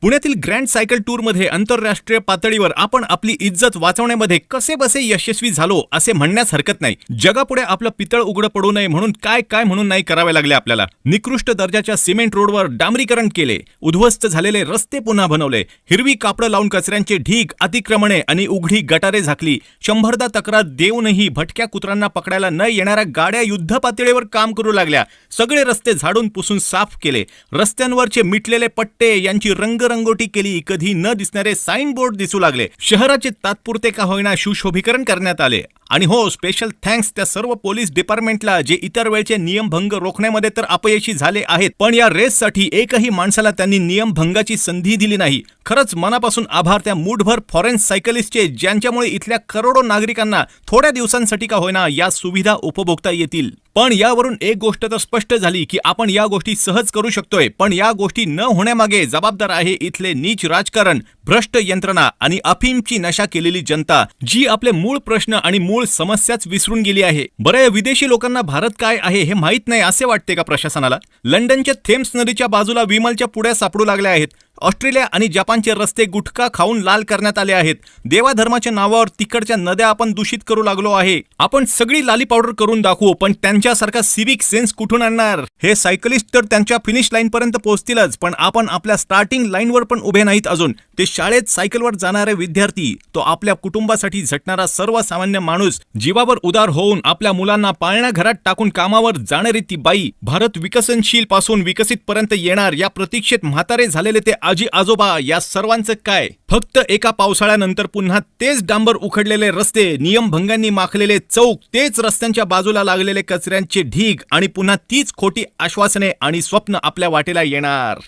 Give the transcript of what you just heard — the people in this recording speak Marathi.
पुण्यातील ग्रँड सायकल टूरमध्ये आंतरराष्ट्रीय पातळीवर आपण आपली इज्जत वाचवण्यामध्ये कसेबसे यशस्वी झालो असे म्हणण्यास हरकत नाही. जगापुढे आपलं पितळ उघडं पडू नये म्हणून काय म्हणून नाही करावे लागले आपल्याला. निकृष्ट दर्जाच्या सिमेंट रोडवर डांबरीकरण केले, उद्ध्वस्त झालेले रस्ते पुन्हा बनवले, हिरवी कापडं लावून कचऱ्यांचे ढीग, अतिक्रमणे आणि उघडी गटारे झाकली. 100दा तक्रार देऊनही भटक्या कुत्र्यांना पकडायला न येणाऱ्या गाड्या युद्ध पातळीवर काम करू लागल्या. सगळे रस्ते झाडून पुसून साफ केले. रस्त्यांवरचे मिटलेले पट्टे यांची रंगरंगोटी केली. कधी न दिसणारे साइन बोर्ड दिसू लागले. शहराचे तात्पुरते का होईना सुशोभीकरण करण्यात आले. आणि हो, स्पेशल थँक्स त्या सर्व पोलीस डिपार्टमेंटला जे इतर वेळचे नियमभंग रोखण्यामध्ये तर अपयशी झाले आहेत, पण या रेससाठी एकही माणसाला त्यांनी नियमभंगाची संधी दिली नाही. खरंच मनापासून आभार त्या मूठभर फॉरेन सायकलिस्टचे, ज्यांच्यामुळे इथल्या करोडो नागरिकांना थोड्या दिवसांसाठी का होईना या सुविधा उपभोगता येतील. पण यावरून एक गोष्ट तर स्पष्ट झाली की आपण या गोष्टी सहज करू शकतोय, पण या गोष्टी न होण्यामागे जबाबदार आहे इथले नीच राजकारण, भ्रष्ट यंत्रणा आणि अफीमची नशा केलेली जनता, जी आपले मूळ प्रश्न आणि मूळ समस्याच विसरून गेली आहे. बरं, विदेशी लोकांना भारत काय आहे हे माहीत नाही असे वाटते का प्रशासनाला? लंडनच्या थेम्स नदीच्या बाजूला विमलच्या पुड्या सापडू लागल्या आहेत. ऑस्ट्रेलिया आणि जपानचे रस्ते गुटखा खाऊन लाल करण्यात आले आहेत. देवाधर्माच्या नावावर तिकडच्या नद्या आपण दूषित करू लागलो आहे. आपण सगळी लाली पावडर करून दाखवू, पण त्यांच्यासारखा सिविक सेन्स कुठून आणणार? हे सायकलिस्ट तर त्यांच्या फिनिश लाईन पर्यंत पोहोचतीलच, पण आपण आपल्या स्टार्टिंग लाईनवर पण उभे नाहीत अजून. ते शाळेत सायकलवर जाणारे विद्यार्थी, तो आपल्या कुटुंबासाठी झटणारा सर्वसामान्य माणूस, जीवावर उदार होऊन आपल्या मुलांना पाळण्या घरात टाकून कामावर जाणारी ती बाई, भारत विकसनशील पासून विकसित पर्यंत येणार या प्रतीक्षेत म्हातारे झालेले ते आजी आजोबा, या सर्वांचं काय? फक्त एका पावसाळ्यानंतर पुन्हा तेच डांबर उखडलेले रस्ते, नियमभंगांनी माखलेले चौक, तेच रस्त्यांच्या बाजूला लागलेले कचऱ्यांचे ढीग आणि पुन्हा तीच खोटी आश्वासने आणि स्वप्न आपल्या वाटेला येणार.